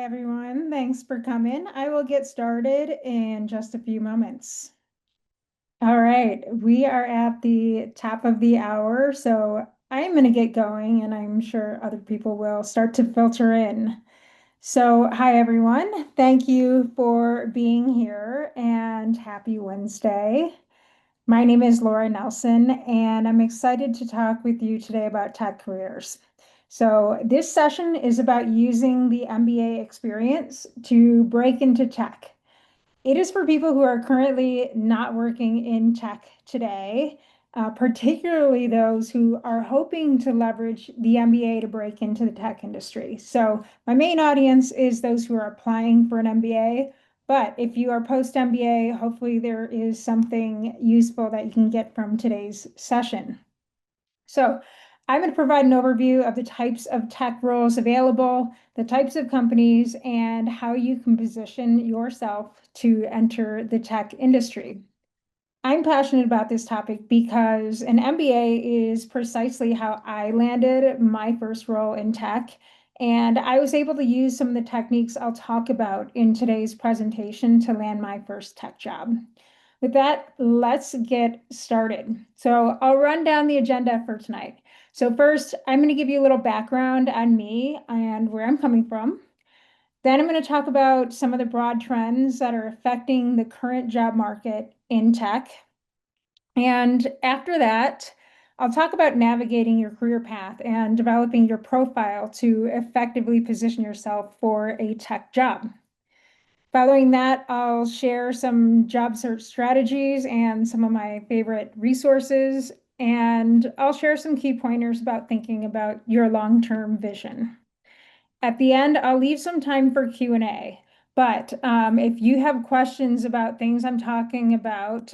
everyone. Thanks for coming. I will get started in just a few moments. All right, we are at the top of the hour, so I'm going to get going, and I'm sure other people will start to filter in. So, hi, everyone. Thank you for being here, and happy Wednesday. My name is Laura Nelson, and I'm excited to talk with you today about tech careers. So, this session is about using the MBA experience to break into tech. It is for people who are currently not working in tech today, particularly those who are hoping to leverage the MBA to break into the tech industry. So, my main audience is those who are applying for an MBA. But if you are post MBA, hopefully there is something useful that you can get from today's session. So I'm going to provide an overview of the types of tech roles available, the types of companies, and how you can position yourself to enter the tech industry. I'm passionate about this topic because an MBA is precisely how I landed my first role in tech. And I was able to use some of the techniques I'll talk about in today's presentation to land my first tech job. With that, let's get started. So I'll run down the agenda for tonight. So first, I'm going to give you a little background on me and where I'm coming from. Then I'm going to talk about some of the broad trends that are affecting the current job market in tech. And after that, I'll talk about navigating your career path and developing your profile to effectively position yourself for a tech job. Following that, I'll share some job search strategies and some of my favorite resources, and I'll share some key pointers about thinking about your long-term vision. At the end, I'll leave some time for Q&A. But if you have questions about things I'm talking about,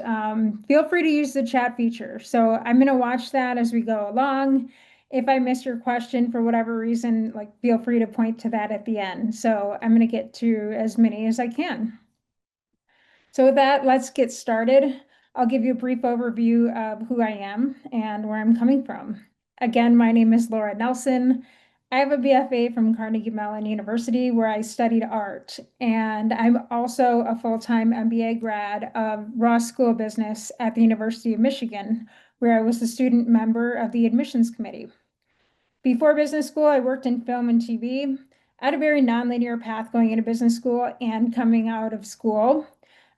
feel free to use the chat feature. So I'm going to watch that as we go along. If I miss your question for whatever reason, feel free to point to that at the end. So I'm going to get to as many as I can. So with that, let's get started. I'll give you a brief overview of who I am and where I'm coming from. Again, my name is Laura Nelson. I have a BFA from Carnegie Mellon University where I studied art, and I'm also a full-time MBA grad of Ross School of Business at the University of Michigan, where I was a student member of the admissions committee. Before business school, I worked in film and TV. I had a very nonlinear path going into business school and coming out of school.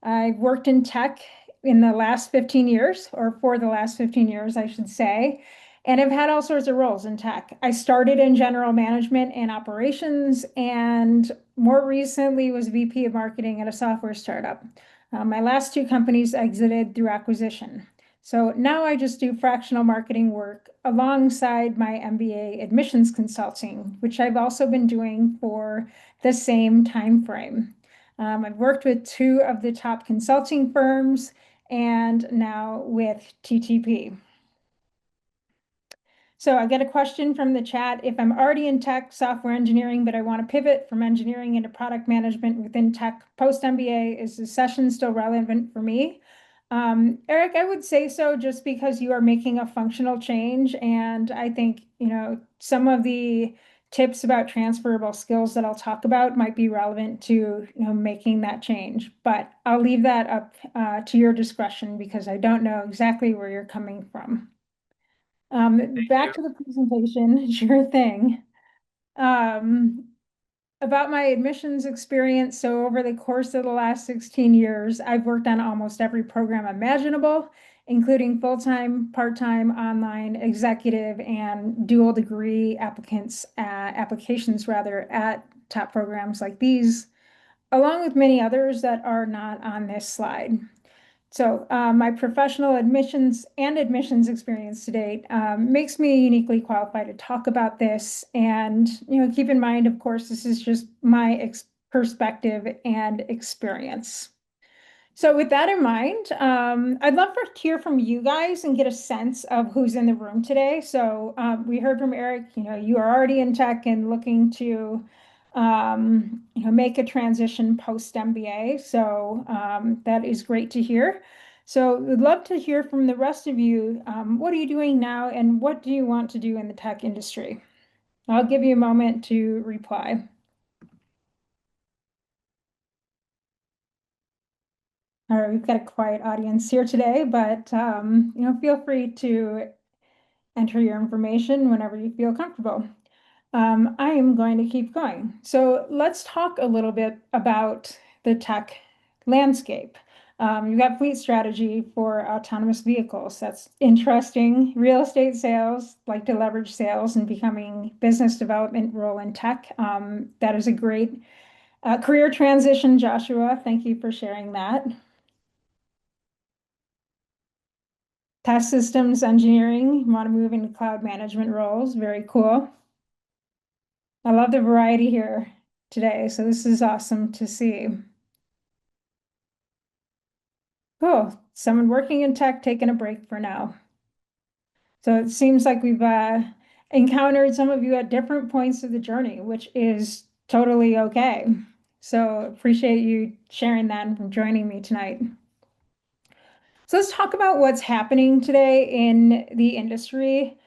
I've worked in tech in the last 15 years, or for the last 15 years, I should say, and I've had all sorts of roles in tech. I started in general management and operations, and more recently was VP of marketing at a software startup. My last two companies exited through acquisition. So now I just do fractional marketing work alongside my MBA admissions consulting, which I've also been doing for the same time frame. I've worked with two of the top consulting firms and now with TTP. So I get a question from the chat. If I'm already in tech software engineering, but I want to pivot from engineering into product management within tech post MBA, is the session still relevant for me? Eric, I would say so just because you are making a functional change. And I think, some of the tips about transferable skills that I'll talk about might be relevant to, making that change. But I'll leave that up to your discretion because I don't know exactly where you're coming from. Back to the presentation, sure thing. About my admissions experience, so over the course of the last 16 years, I've worked on almost every program imaginable, including full-time, part-time, online, executive, and dual degree applications rather, at top programs like these, along with many others that are not on this slide. So my professional admissions experience to date makes me uniquely qualified to talk about this. And keep in mind, of course, this is just my perspective and experience. So with that in mind, I'd love to hear from you guys and get a sense of who's in the room today. So we heard from Eric, you are already in tech and looking to make a transition post MBA. So that is great to hear. So we'd love to hear from the rest of you. What are you doing now and what do you want to do in the tech industry? I'll give you a moment to reply. All right, we've got a quiet audience here today, but feel free to enter your information whenever you feel comfortable. I am going to keep going. So let's talk a little bit about the tech landscape. You've got fleet strategy for autonomous vehicles. That's interesting. Real estate sales, like to leverage sales and becoming business development role in tech. That is a great career transition, Joshua. Thank you for sharing that. Test systems engineering, want to move into cloud management roles. Very cool. I love the variety here today. So this is awesome to see. Cool. Someone working in tech taking a break for now. So it seems like we've encountered some of you at different points of the journey, which is totally okay. So appreciate you sharing that and joining me tonight. So let's talk about what's happening today in the industry.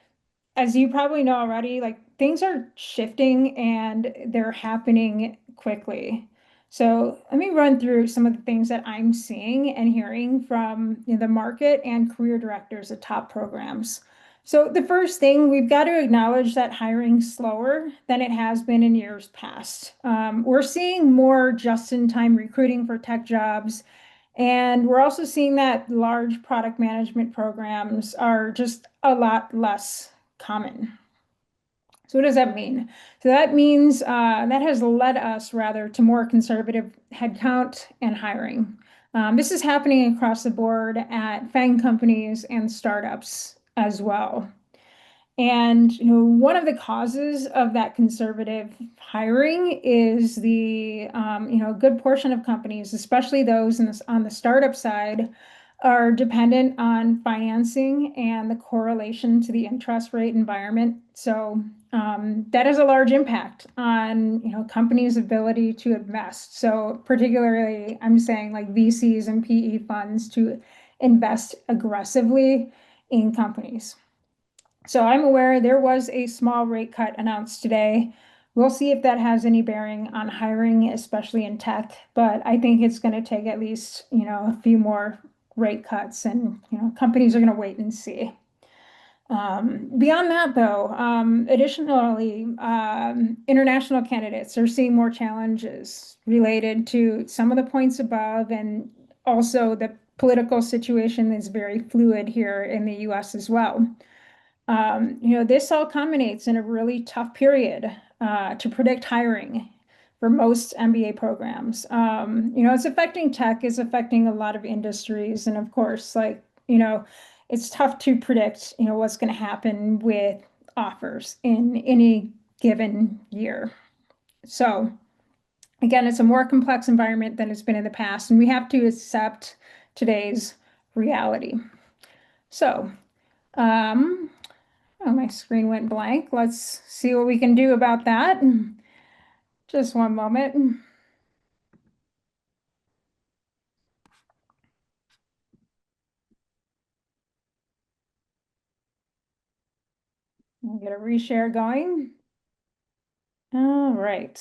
As you probably know already, like things are shifting and they're happening quickly. So let me run through some of the things that I'm seeing and hearing from the market and career directors at top programs. So the first thing, we've got to acknowledge that hiring's slower than it has been in years past. We're seeing more just-in-time recruiting for tech jobs, and we're also seeing that large product management programs are just a lot less common. So what does that mean? So that means that has led us rather to more conservative headcount and hiring. This is happening across the board at FANG companies and startups as well. And one of the causes of that conservative hiring is the good portion of companies, especially those on the startup side, are dependent on financing and the correlation to the interest rate environment. So that has a large impact on companies' ability to invest. So particularly, I'm saying like VCs and PE funds to invest aggressively in companies. So I'm aware there was a small rate cut announced today. We'll see if that has any bearing on hiring, especially in tech, but I think it's going to take at least, a few more rate cuts, and, companies are going to wait and see. Beyond that, though, additionally, international candidates are seeing more challenges related to some of the points above, and also the political situation is very fluid here in the US as well. This all culminates in a really tough period to predict hiring for most MBA programs. It's affecting tech, it's affecting a lot of industries, and of course, it's tough to predict, what's going to happen with offers in any given year. So again, it's a more complex environment than it's been in the past, and we have to accept today's reality. So, oh, my screen went blank. Let's see what we can do about that. Just one moment. I'll get a reshare going. All right.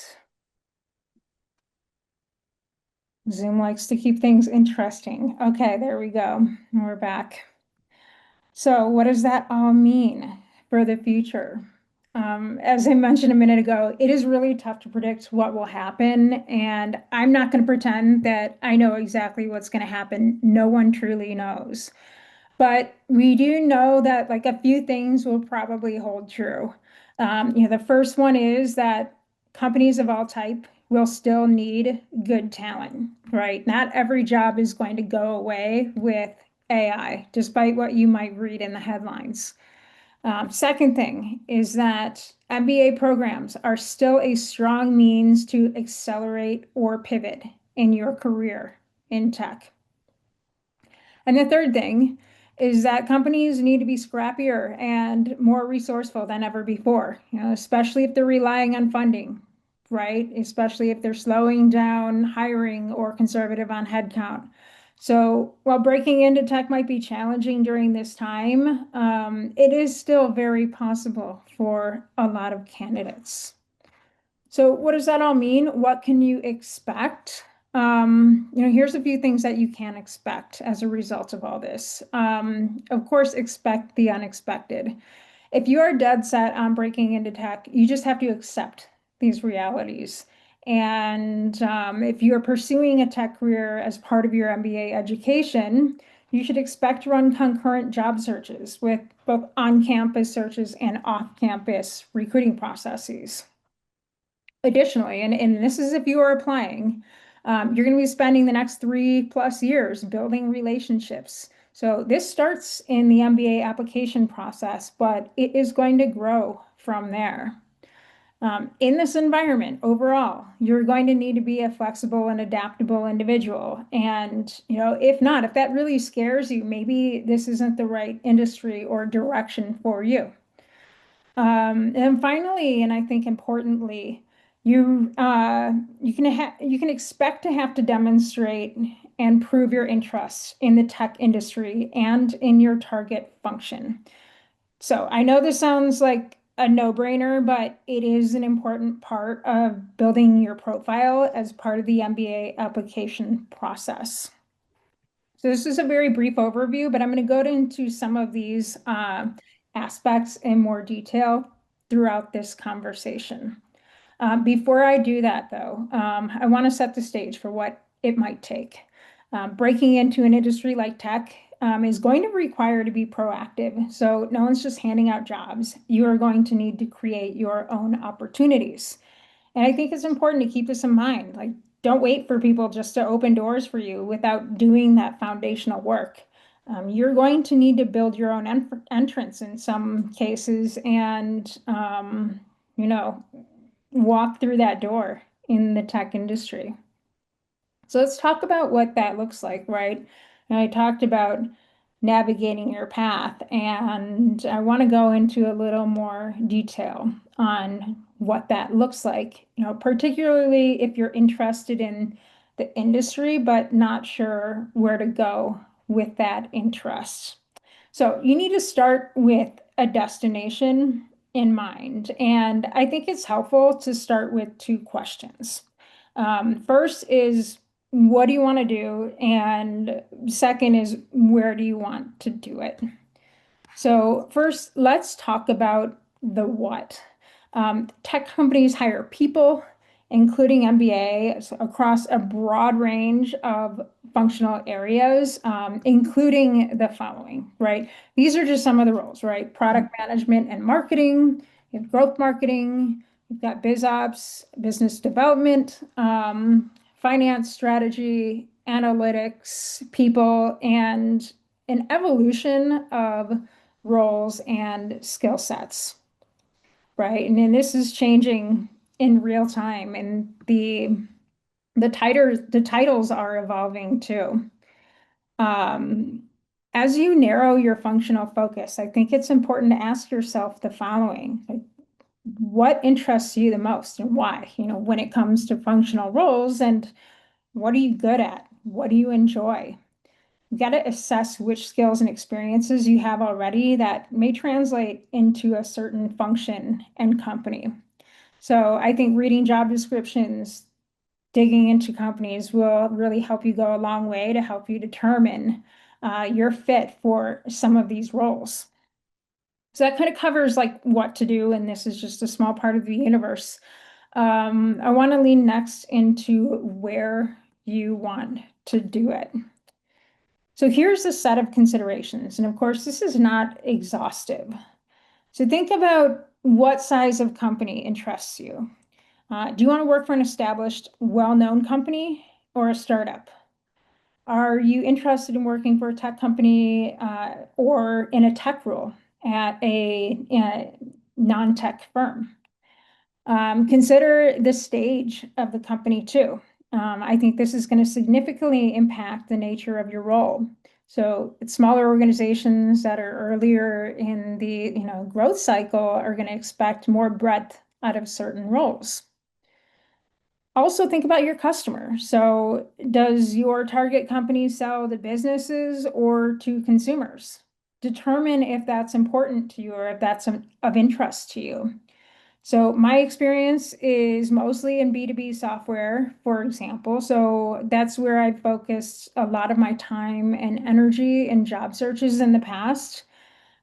Zoom likes to keep things interesting. Okay, there we go. We're back. So what does that all mean for the future? As I mentioned a minute ago, it is really tough to predict what will happen, and I'm not going to pretend that I know exactly what's going to happen. No one truly knows. But we do know that like a few things will probably hold true. The first one is that companies of all type will still need good talent, right? Not every job is going to go away with AI, despite what you might read in the headlines. Second thing is that MBA programs are still a strong means to accelerate or pivot in your career in tech. And the third thing is that companies need to be scrappier and more resourceful than ever before, especially if they're relying on funding, right? Especially if they're slowing down hiring or conservative on headcount. So while breaking into tech might be challenging during this time, it is still very possible for a lot of candidates. So what does that all mean? What can you expect? Here's a few things that you can expect as a result of all this. Of course, expect the unexpected. If you are dead set on breaking into tech, you just have to accept these realities. And if you are pursuing a tech career as part of your MBA education, you should expect to run concurrent job searches with both on-campus searches and off-campus recruiting processes. Additionally, and this is if you are applying, you're going to be spending the next 3+ years building relationships. So this starts in the MBA application process, but it is going to grow from there. In this environment, overall, you're going to need to be a flexible and adaptable individual. And, if not, if that really scares you, maybe this isn't the right industry or direction for you. And finally, and I think importantly, you can expect to have to demonstrate and prove your interest in the tech industry and in your target function. So I know this sounds like a no-brainer, but it is an important part of building your profile as part of the MBA application process. So this is a very brief overview, but I'm going to go into some of these aspects in more detail throughout this conversation. Before I do that, though, I want to set the stage for what it might take. Breaking into an industry like tech is going to require to be proactive. So no one's just handing out jobs. You are going to need to create your own opportunities. And I think it's important to keep this in mind. Like, don't wait for people just to open doors for you without doing that foundational work. You're going to need to build your own entrance in some cases and, walk through that door in the tech industry. So let's talk about what that looks like, right? And I talked about navigating your path, and I want to go into a little more detail on what that looks like, particularly if you're interested in the industry, but not sure where to go with that interest. So you need to start with a destination in mind. And I think it's helpful to start with two questions. First is, what do you want to do? And second is, where do you want to do it? So first, let's talk about the what. Tech companies hire people, including MBA, across a broad range of functional areas, including the following, right? These are just some of the roles, right? Product management and marketing, you have growth marketing, you've got biz ops, business development, finance strategy, analytics, people, and an evolution of roles and skill sets, right? And then this is changing in real time, and the titles are evolving too. As you narrow your functional focus, I think it's important to ask yourself the following: like, what interests you the most and why? When it comes to functional roles, and what are you good at? What do you enjoy? You got to assess which skills and experiences you have already that may translate into a certain function and company. So I think reading job descriptions, digging into companies will really help you go a long way to help you determine your fit for some of these roles. So that kind of covers like what to do, and this is just a small part of the universe. I want to lean next into where you want to do it. So here's a set of considerations. And of course, this is not exhaustive. So think about what size of company interests you. Do you want to work for an established, well-known company or a startup? Are you interested in working for a tech company or in a tech role at a non-tech firm? Consider the stage of the company too. I think this is going to significantly impact the nature of your role. So smaller organizations that are earlier in the growth cycle are going to expect more breadth out of certain roles. Also think about your customer. So does your target company sell to businesses or to consumers? Determine if that's important to you or if that's of interest to you. So my experience is mostly in B2B software, for example. So that's where I focused a lot of my time and energy in job searches in the past.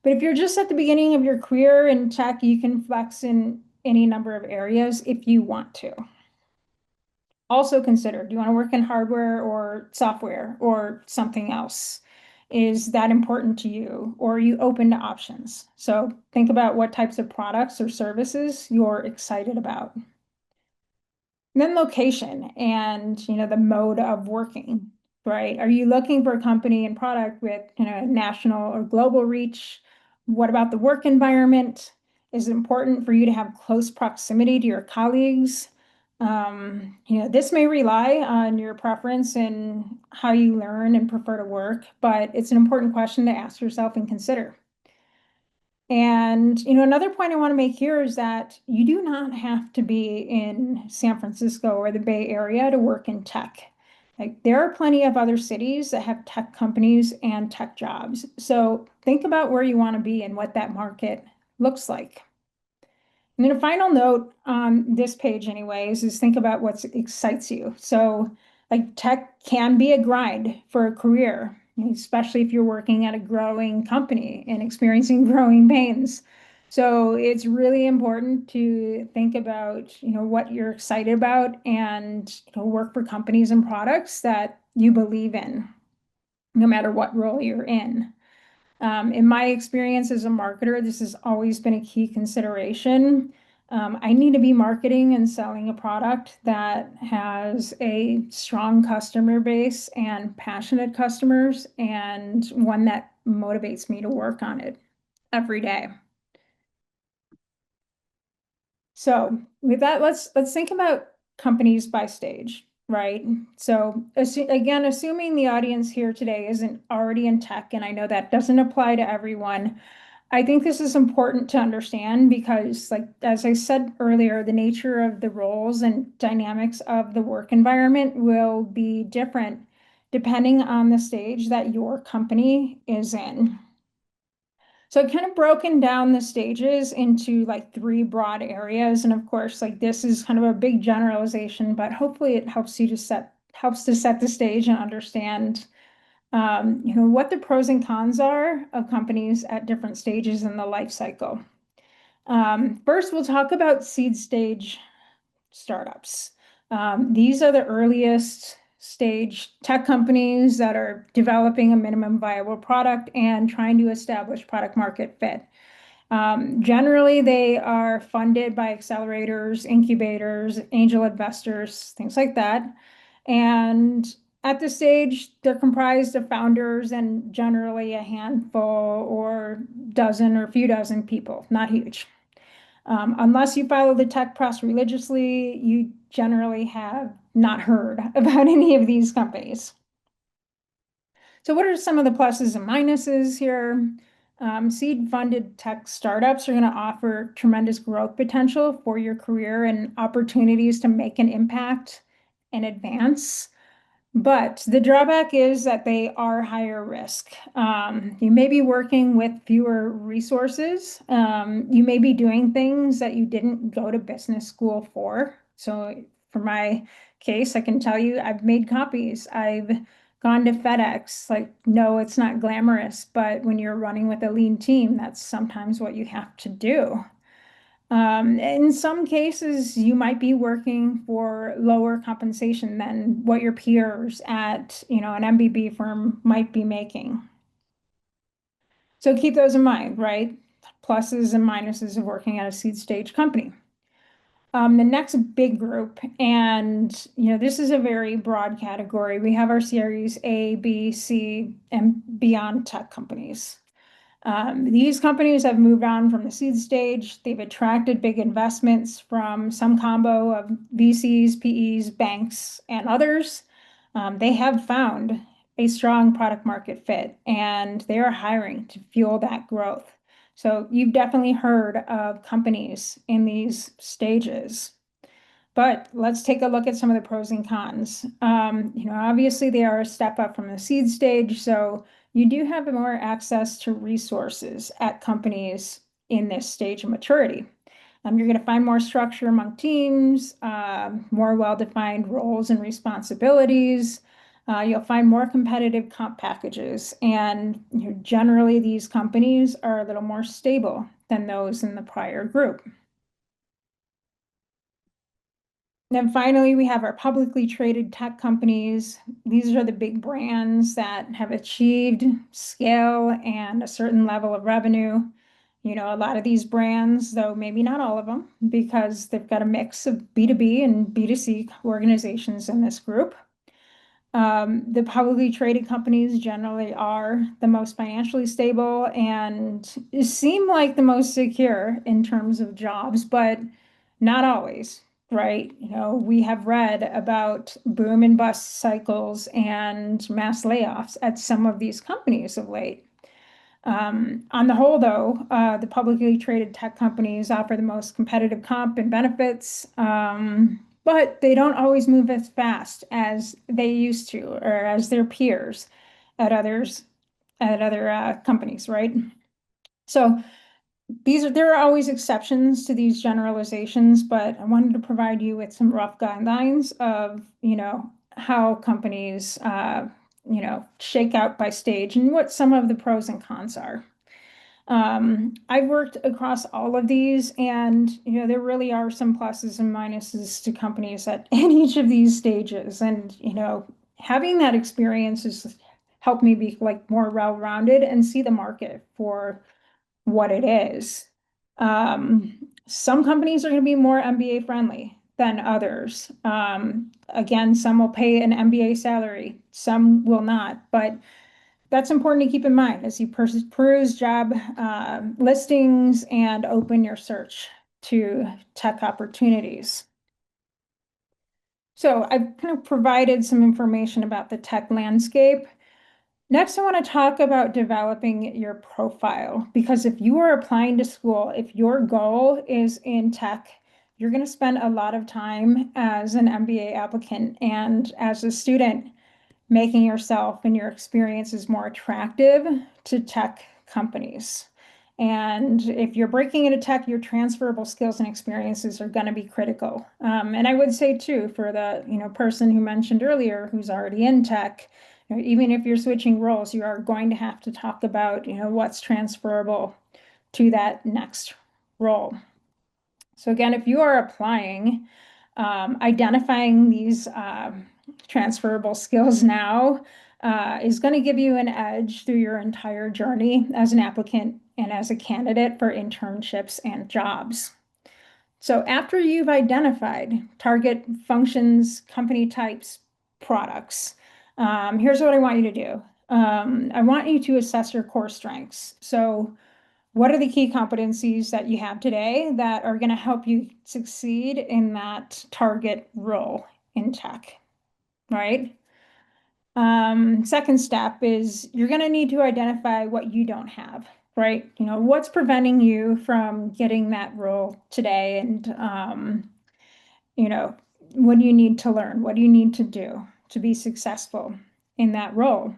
But if you're just at the beginning of your career in tech, you can flex in any number of areas if you want to. Also consider, do you want to work in hardware or software or something else? Is that important to you, or are you open to options? So think about what types of products or services you're excited about. And then location and the mode of working, right? Are you looking for a company and product with national or global reach? What about the work environment? Is it important for you to have close proximity to your colleagues? This may rely on your preference and how you learn and prefer to work, but it's an important question to ask yourself and consider. And, another point I want to make here is that you do not have to be in San Francisco or the Bay Area to work in tech. Like there are plenty of other cities that have tech companies and tech jobs. So think about where you want to be and what that market looks like. And then a final note on this page anyways, is think about what excites you. So like tech can be a grind for a career, especially if you're working at a growing company and experiencing growing pains. So it's really important to think about, what you're excited about and work for companies and products that you believe in, no matter what role you're in. In my experience as a marketer, this has always been a key consideration. I need to be marketing and selling a product that has a strong customer base and passionate customers, and one that motivates me to work on it every day. So with that, let's think about companies by stage, right? So again, assuming the audience here today isn't already in tech, and I know that doesn't apply to everyone, I think this is important to understand because, like, as I said earlier, the nature of the roles and dynamics of the work environment will be different depending on the stage that your company is in. So I've kind of broken down the stages into like three broad areas. And of course, like this is kind of a big generalization, but hopefully it helps you to set the stage and understand what the pros and cons are of companies at different stages in the life cycle. First, we'll talk about seed stage startups. These are the earliest stage tech companies that are developing a minimum viable product and trying to establish product market fit. Generally, they are funded by accelerators, incubators, angel investors, things like that. And at this stage, they're comprised of founders and generally a handful or dozen or few dozen people, not huge. Unless you follow the tech press religiously, you generally have not heard about any of these companies. So what are some of the pluses and minuses here? Seed-funded tech startups are going to offer tremendous growth potential for your career and opportunities to make an impact and advance. But the drawback is that they are higher risk. You may be working with fewer resources. You may be doing things that you didn't go to business school for. So for my case, I can tell you I've made copies. I've gone to FedEx. Like, no, it's not glamorous, but when you're running with a lean team, that's sometimes what you have to do. In some cases, you might be working for lower compensation than what your peers at, an MBB firm might be making. So keep those in mind, right? Pluses and minuses of working at a seed stage company. The next big group, and this is a very broad category. We have our series A, B, C, and beyond tech companies. These companies have moved on from the seed stage. They've attracted big investments from some combo of VCs, PEs, banks, and others. They have found a strong product market fit, and they are hiring to fuel that growth. So you've definitely heard of companies in these stages. But let's take a look at some of the pros and cons. Obviously they are a step up from the seed stage, so you do have more access to resources at companies in this stage of maturity. You're going to find more structure among teams, more well-defined roles and responsibilities. You'll find more competitive comp packages, and generally these companies are a little more stable than those in the prior group. Then finally, we have our publicly traded tech companies. These are the big brands that have achieved scale and a certain level of revenue. A lot of these brands, though maybe not all of them, because they've got a mix of B2B and B2C organizations in this group. The publicly traded companies generally are the most financially stable and seem like the most secure in terms of jobs, but not always, right? We have read about boom and bust cycles and mass layoffs at some of these companies of late. On the whole, though, the publicly traded tech companies offer the most competitive comp and benefits, but they don't always move as fast as they used to or as their peers at other companies, right? So there are always exceptions to these generalizations, but I wanted to provide you with some rough guidelines of, how companies, shake out by stage and what some of the pros and cons are. I've worked across all of these, and there really are some pluses and minuses to companies in each of these stages. And having that experience has helped me be like more well-rounded and see the market for what it is. Some companies are going to be more MBA friendly than others. Again, some will pay an MBA salary, some will not, but that's important to keep in mind as you peruse job listings and open your search to tech opportunities. So I've kind of provided some information about the tech landscape. Next, I want to talk about developing your profile, because if you are applying to school, if your goal is in tech, you're going to spend a lot of time as an MBA applicant and as a student making yourself and your experiences more attractive to tech companies. And if you're breaking into tech, your transferable skills and experiences are going to be critical. And I would say too, for the person who mentioned earlier who's already in tech, even if you're switching roles, you are going to have to talk about what's transferable to that next role. So again, if you are applying, identifying these transferable skills now is going to give you an edge through your entire journey as an applicant and as a candidate for internships and jobs. So after you've identified target functions, company types, products, here's what I want you to do. I want you to assess your core strengths. So what are the key competencies that you have today that are going to help you succeed in that target role in tech, right? Second step is you're going to need to identify what you don't have, right? What's preventing you from getting that role today, and what do you need to learn? What do you need to do to be successful in that role?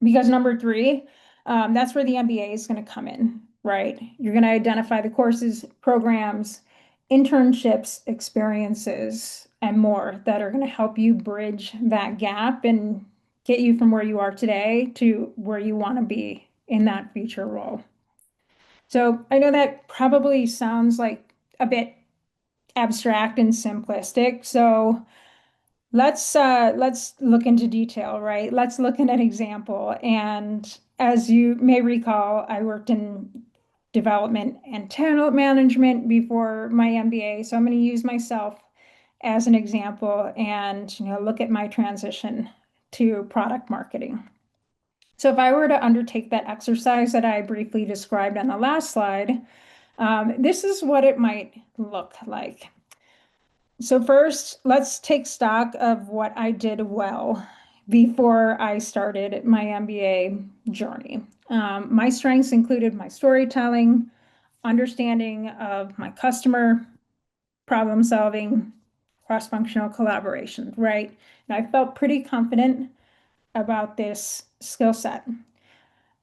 Because number three, that's where the MBA is going to come in, right? You're going to identify the courses, programs, internships, experiences, and more that are going to help you bridge that gap and get you from where you are today to where you want to be in that future role. So I know that probably sounds like a bit abstract and simplistic. So let's look into detail, right? Let's look at an example. And as you may recall, I worked in development and talent management before my MBA. So I'm going to use myself as an example and look at my transition to product marketing. So if I were to undertake that exercise that I briefly described on the last slide, this is what it might look like. So first, let's take stock of what I did well before I started my MBA journey. My strengths included my storytelling, understanding of my customer, problem solving, cross-functional collaboration, right? And I felt pretty confident about this skill set.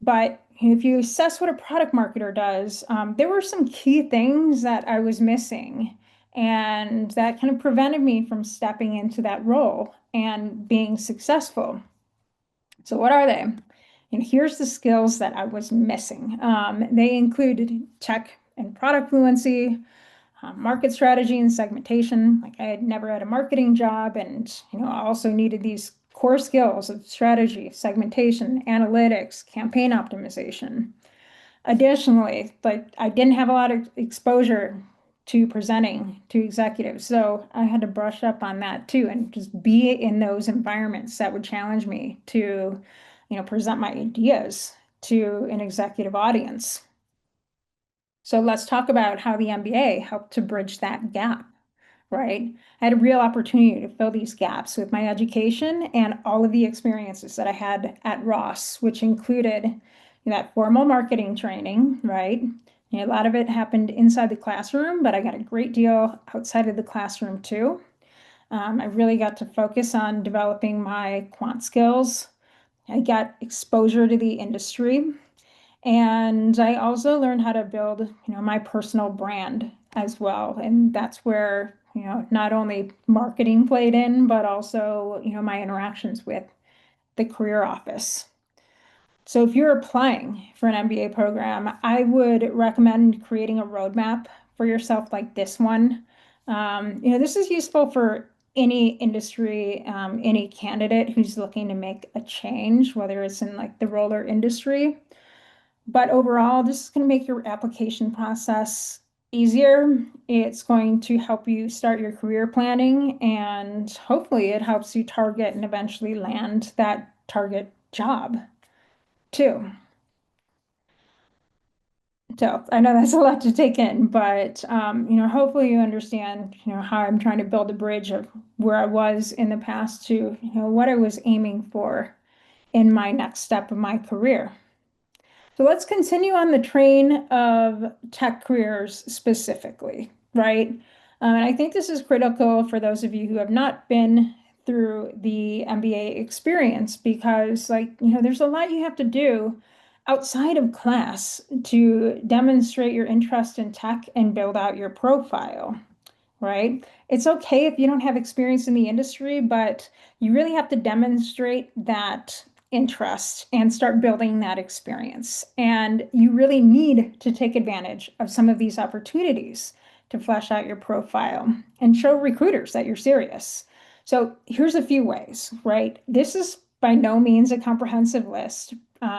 But if you assess what a product marketer does, there were some key things that I was missing, and that kind of prevented me from stepping into that role and being successful. So what are they? And here's the skills that I was missing. They included tech and product fluency, market strategy and segmentation. Like I had never had a marketing job, and I also needed these core skills of strategy, segmentation, analytics, campaign optimization. Additionally, like I didn't have a lot of exposure to presenting to executives, so I had to brush up on that too, and just be in those environments that would challenge me to, present my ideas to an executive audience. So let's talk about how the MBA helped to bridge that gap, right? I had a real opportunity to fill these gaps with my education and all of the experiences that I had at Ross, which included that formal marketing training, right? A lot of it happened inside the classroom, but I got a great deal outside of the classroom too. I really got to focus on developing my quant skills. I got exposure to the industry. And I also learned how to build, my personal brand as well. And that's where, not only marketing played in, but also, my interactions with the career office. So if you're applying for an MBA program, I would recommend creating a roadmap for yourself like this one. This is useful for any industry, any candidate who's looking to make a change, whether it's in like the role or industry. But overall, this is going to make your application process easier. It's going to help you start your career planning, and hopefully it helps you target and eventually land that target job too. So I know that's a lot to take in, but hopefully you understand, how I'm trying to build a bridge of where I was in the past to, what I was aiming for in my next step of my career. So let's continue on the train of tech careers specifically, right? And I think this is critical for those of you who have not been through the MBA experience because, there's a lot you have to do outside of class to demonstrate your interest in tech and build out your profile, right? It's okay if you don't have experience in the industry, but you really have to demonstrate that interest and start building that experience. And you really need to take advantage of some of these opportunities to flesh out your profile and show recruiters that you're serious. So here's a few ways, right? This is by no means a comprehensive list,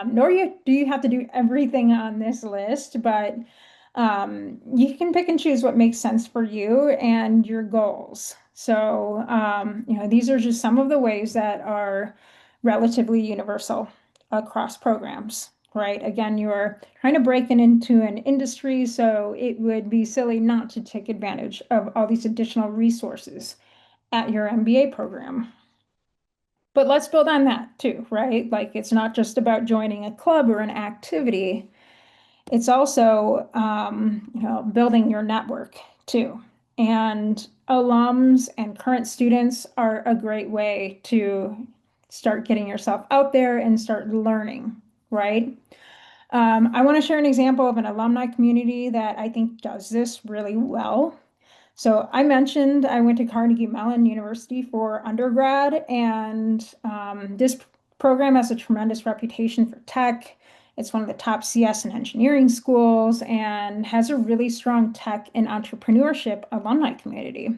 nor do you have to do everything on this list, but you can pick and choose what makes sense for you and your goals. So, these are just some of the ways that are relatively universal across programs, right? Again, you're trying to break into an industry, so it would be silly not to take advantage of all these additional resources at your MBA program. But let's build on that too, right? Like it's not just about joining a club or an activity. It's also, building your network too. And alums and current students are a great way to start getting yourself out there and start learning, right? I want to share an example of an alumni community that I think does this really well. So I mentioned I went to Carnegie Mellon University for undergrad, and this program has a tremendous reputation for tech. It's one of the top CS and engineering schools and has a really strong tech and entrepreneurship alumni community.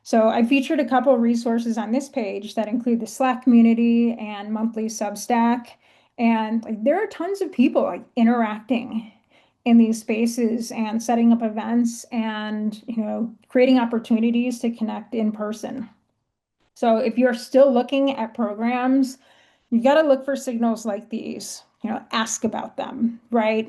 So I featured a couple of resources on this page that include the Slack community and monthly Substack. And there are tons of people interacting in these spaces and setting up events and creating opportunities to connect in person. So if you're still looking at programs, you've got to look for signals like these, ask about them, right?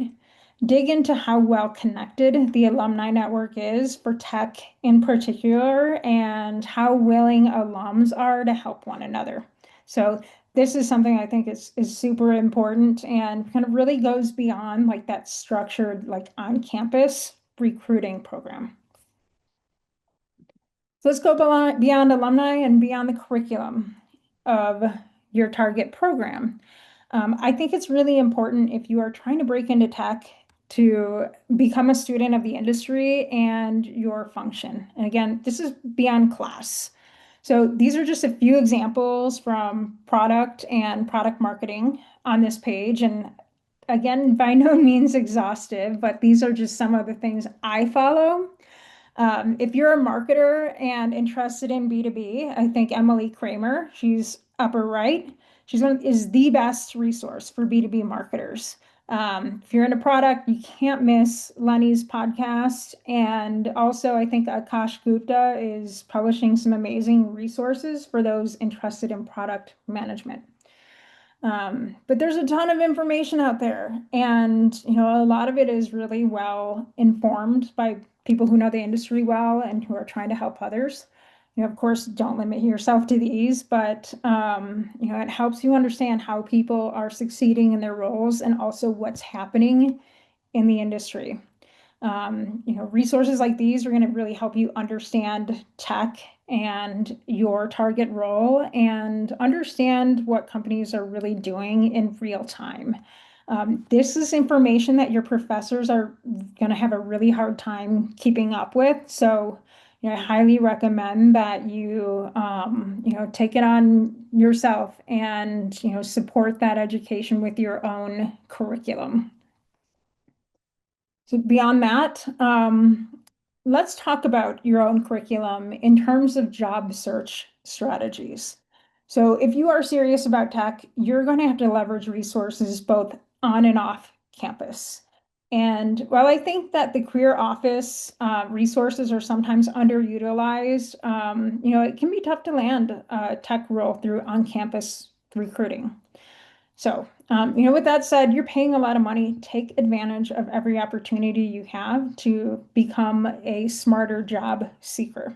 Dig into how well connected the alumni network is for tech in particular and how willing alums are to help one another. So this is something I think is super important and kind of really goes beyond like that structured, like on campus recruiting program. So let's go beyond alumni and beyond the curriculum of your target program. I think it's really important if you are trying to break into tech to become a student of the industry and your function. And again, this is beyond class. So these are just a few examples from product and product marketing on this page. And again, by no means exhaustive, but these are just some of the things I follow. If you're a marketer and interested in B2B, I think Emily Kramer, she's upper right, is the best resource for B2B marketers. If you're in a product, you can't miss Lenny's podcast. And also, I think Akash Gupta is publishing some amazing resources for those interested in product management. But there's a ton of information out there, and a lot of it is really well informed by people who know the industry well and who are trying to help others. Of course, don't limit yourself to these, but it helps you understand how people are succeeding in their roles and also what's happening in the industry. Resources like these are going to really help you understand tech and your target role and understand what companies are really doing in real time. This is information that your professors are going to have a really hard time keeping up with. So, I highly recommend that you, take it on yourself and, support that education with your own curriculum. So beyond that, let's talk about your own curriculum in terms of job search strategies. So if you are serious about tech, you're going to have to leverage resources both on and off campus. And while I think that the career office resources are sometimes underutilized, it can be tough to land a tech role through on-campus recruiting. So, with that said, you're paying a lot of money. Take advantage of every opportunity you have to become a smarter job seeker.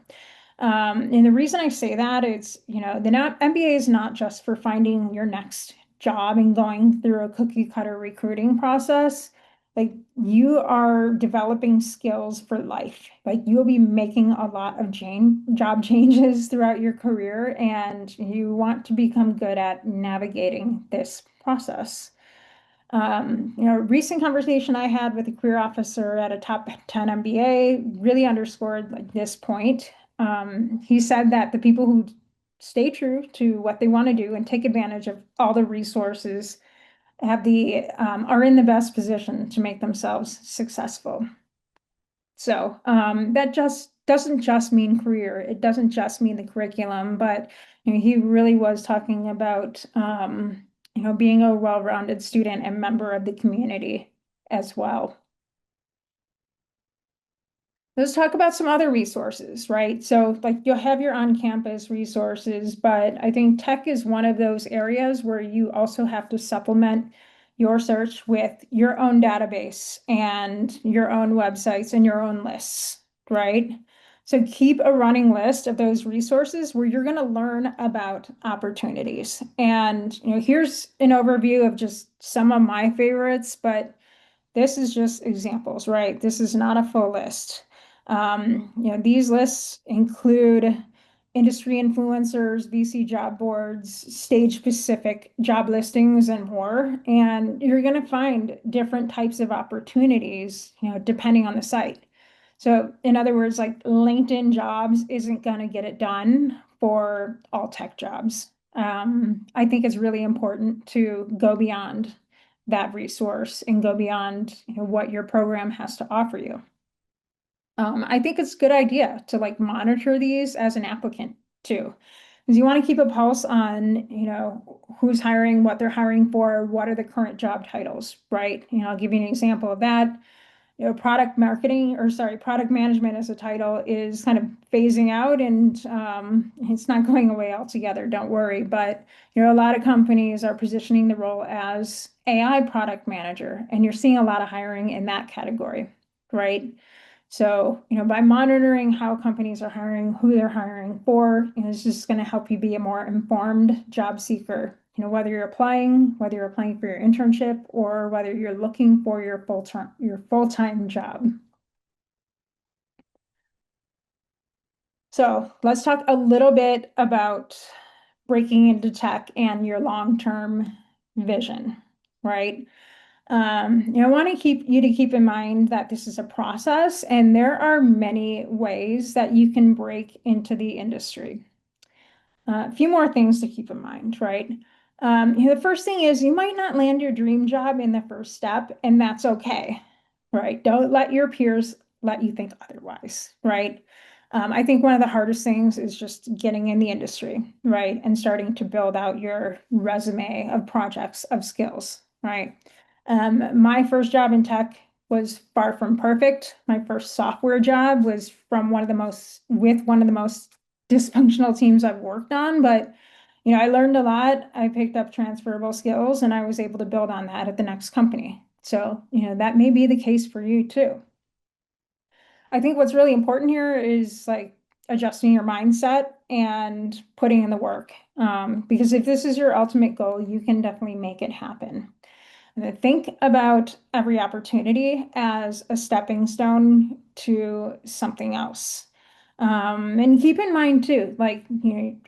And the reason I say that is, the MBA is not just for finding your next job and going through a cookie cutter recruiting process. Like, you are developing skills for life. Like, you'll be making a lot of job changes throughout your career, and you want to become good at navigating this process. Recent conversation I had with a career officer at a top 10 MBA really underscored this point. He said that the people who stay true to what they want to do and take advantage of all the resources are in the best position to make themselves successful. So that just doesn't just mean career. It doesn't just mean the curriculum, but he really was talking about being a well-rounded student and member of the community as well. Let's talk about some other resources, right? So like you'll have your on-campus resources, but I think tech is one of those areas where you also have to supplement your search with your own database and your own websites and your own lists, right? So keep a running list of those resources where you're going to learn about opportunities. And here's an overview of just some of my favorites, but this is just examples, right? This is not a full list. These lists include industry influencers, VC job boards, stage-specific job listings, and more. And you're going to find different types of opportunities, depending on the site. So in other words, like LinkedIn jobs isn't going to get it done for all tech jobs. I think it's really important to go beyond that resource and go beyond what your program has to offer you. I think it's a good idea to like monitor these as an applicant too, because you want to keep a pulse on who's hiring, what they're hiring for, what are the current job titles, right? I'll give you an example of that. Product management as a title is kind of phasing out, and it's not going away altogether, don't worry. But a lot of companies are positioning the role as AI product manager, and you're seeing a lot of hiring in that category, right? So, by monitoring how companies are hiring, who they're hiring for, it's just going to help you be a more informed job seeker. Whether you're applying for your internship or whether you're looking for your full-time job. So let's talk a little bit about breaking into tech and your long-term vision, right? I want to keep in mind that this is a process, and there are many ways that you can break into the industry. A few more things to keep in mind, right? The first thing is you might not land your dream job in the first step, and that's okay, right? Don't let your peers let you think otherwise, right? I think one of the hardest things is just getting in the industry, right? And starting to build out your resume of projects, of skills, right? My first job in tech was far from perfect. My first software job was from with one of the most dysfunctional teams I've worked on, but I learned a lot. I picked up transferable skills and I was able to build on that at the next company. So, that may be the case for you too. I think what's really important here is like adjusting your mindset and putting in the work. Because if this is your ultimate goal, you can definitely make it happen. Think about every opportunity as a stepping stone to something else. And keep in mind too, like,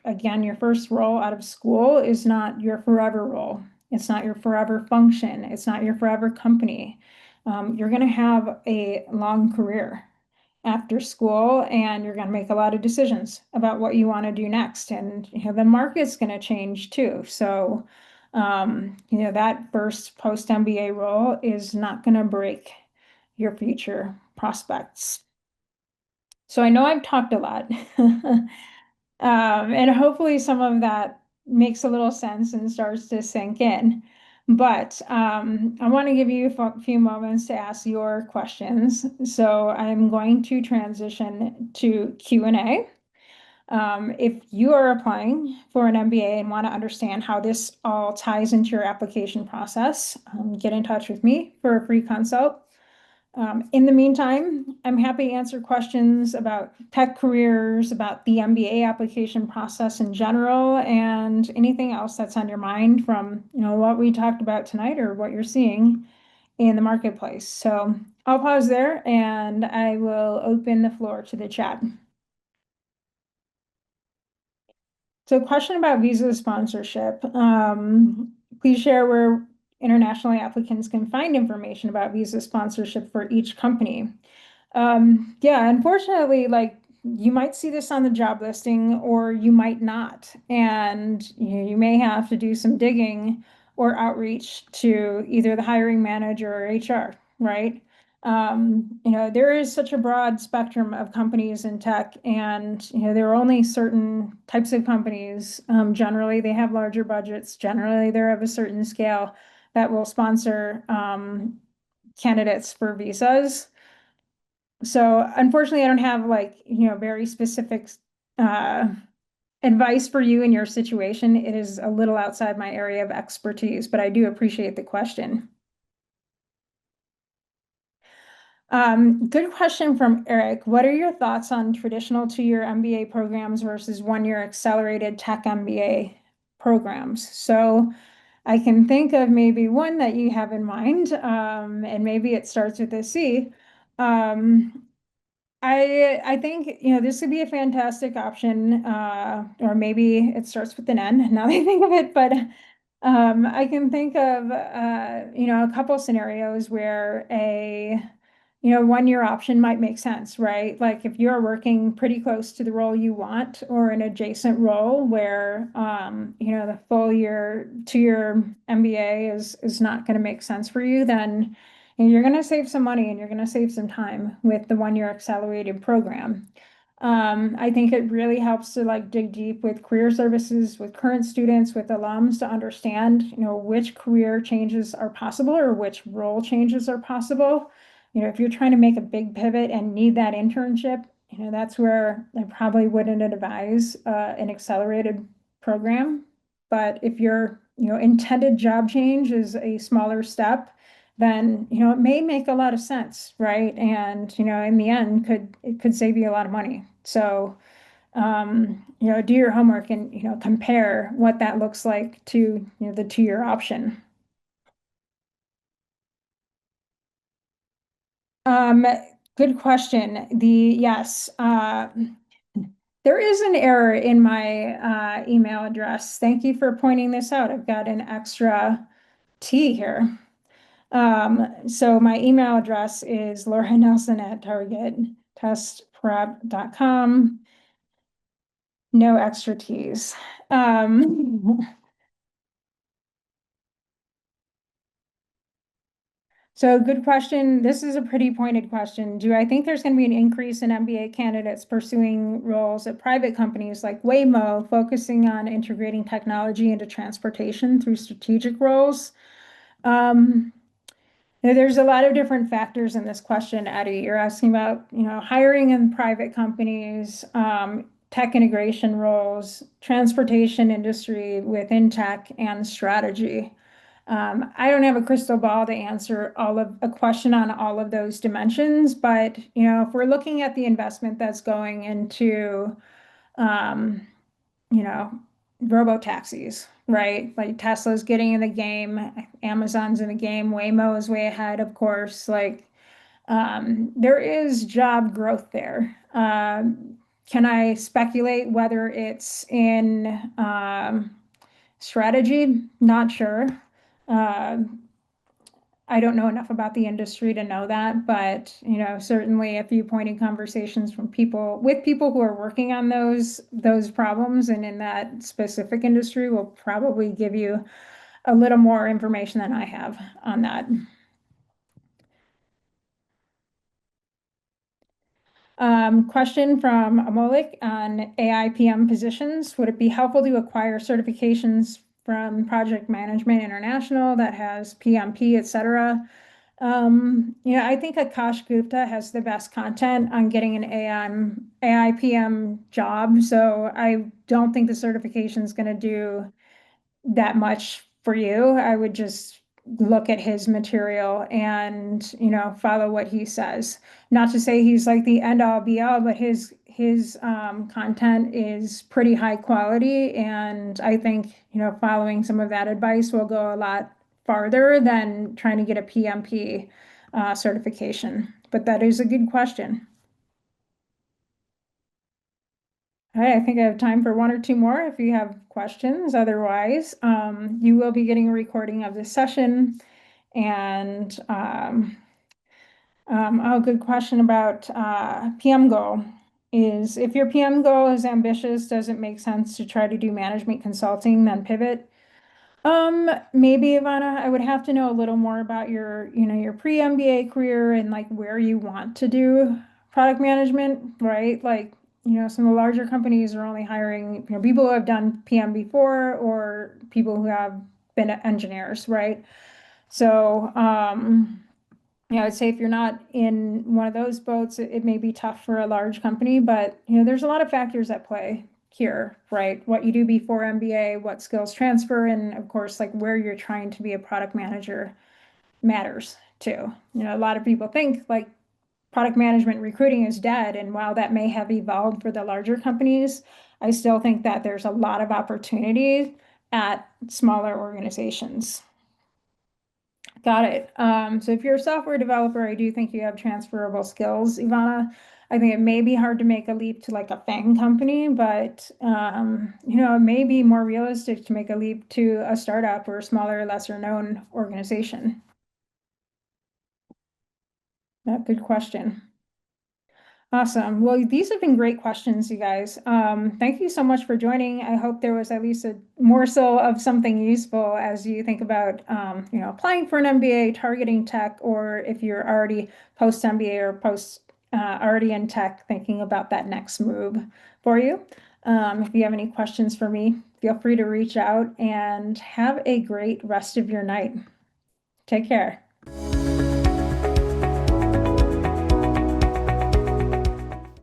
again, your first role out of school is not your forever role. It's not your forever function. It's not your forever company. You're going to have a long career after school, and you're going to make a lot of decisions about what you want to do next. And the market's going to change too. So, that first post MBA role is not going to break your future prospects. So I know I've talked a lot, and hopefully some of that makes a little sense and starts to sink in. But I want to give you a few moments to ask your questions. So I'm going to transition to Q&A. If you are applying for an MBA and want to understand how this all ties into your application process, get in touch with me for a free consult. In the meantime, I'm happy to answer questions about tech careers, about the MBA application process in general, and anything else that's on your mind from what we talked about tonight or what you're seeing in the marketplace. So I'll pause there and I will open the floor to the chat. So question about visa sponsorship. Please share where international applicants can find information about visa sponsorship for each company. Yeah, unfortunately, like you might see this on the job listing or you might not. And you may have to do some digging or outreach to either the hiring manager or HR, right? There is such a broad spectrum of companies in tech, and there are only certain types of companies. Generally, they have larger budgets. Generally, they're of a certain scale that will sponsor candidates for visas. So unfortunately, I don't have very specific advice for you in your situation. It is a little outside my area of expertise, but I do appreciate the question. Good question from Eric. What are your thoughts on traditional two-year MBA programs versus one-year accelerated tech MBA programs? So I can think of maybe one that you have in mind, and maybe it starts with a C. I think this would be a fantastic option, or maybe it starts with an N. Now that I think of it, but I can think of a couple scenarios where a 1-year option might make sense, right? Like if you're working pretty close to the role you want, or an adjacent role where the full year 2-year MBA is not going to make sense for you, then you're going to save some money and you're going to save some time with the 1-year accelerated program. I think it really helps to dig deep with career services, with current students, with alums to understand, which career changes are possible or which role changes are possible. If you're trying to make a big pivot and need that internship, that's where I probably wouldn't advise an accelerated program. But if your, intended job change is a smaller step, then it may make a lot of sense, right? And in the end, it could save you a lot of money. So do your homework and compare what that looks like to the 2-year option. Good question. Yes, there is an error in my email address. Thank you for pointing this out. I've got an extra T here. So my email address is lauranelson@targettestprep.com. No extra T's. So good question. This is a pretty pointed question. Do I think there's going to be an increase in MBA candidates pursuing roles at private companies like Waymo, focusing on integrating technology into transportation through strategic roles? Um, there's a lot of different factors in this question, Eddie. You're asking about, hiring in private companies, tech integration roles, transportation industry within tech, and strategy. I don't have a crystal ball to answer all of a question on all of those dimensions, but if we're looking at the investment that's going into, um, you know, robo taxis, right? Like Tesla's getting in the game, Amazon's in the game, Waymo is way ahead, of course. Like, there is job growth there. Can I speculate whether it's in strategy? Not sure. Uh, I don't know enough about the industry to know that, but certainly a few pointed conversations from people with people who are working on those problems and in that specific industry will probably give you a little more information than I have on that. Question from Amolik on AIPM positions. Would it be helpful to acquire certifications from Project Management International that has PMP, et cetera? I think Akash Gupta has the best content on getting an AIPM job, so I don't think the certification is going to do that much for you. I would just look at his material and, follow what he says. Not to say he's like the end all be all, but his content is pretty high quality. And I think, following some of that advice will go a lot farther than trying to get a PMP certification. But that is a good question. All right, I think I have time for one or two more if you have questions. Otherwise, you will be getting a recording of this session. And oh, good question about PM goal is if your PM goal is ambitious, does it make sense to try to do management consulting, then pivot? Maybe Ivana, I would have to know a little more about your pre-MBA career and like where you want to do product management, right? Like, some of the larger companies are only hiring, people who have done PM before or people who have been engineers, right? So, I'd say if you're not in one of those boats, it may be tough for a large company, but there's a lot of factors at play here, right? What you do before MBA, what skills transfer, and of course, like where you're trying to be a product manager matters too. A lot of people think like product management recruiting is dead, and while that may have evolved for the larger companies, I still think that there's a lot of opportunity at smaller organizations. Got it. So if you're a software developer, I do think you have transferable skills, Ivana. I think it may be hard to make a leap to like a FANG company, but it may be more realistic to make a leap to a startup or a smaller, lesser known organization. Good question. Awesome. Well, these have been great questions, you guys. Thank you so much for joining. I hope there was at least a morsel of something useful as you think about, applying for an MBA, targeting tech, or if you're already post MBA or already in tech, thinking about that next move for you. If you have any questions for me, feel free to reach out and have a great rest of your night. Take care.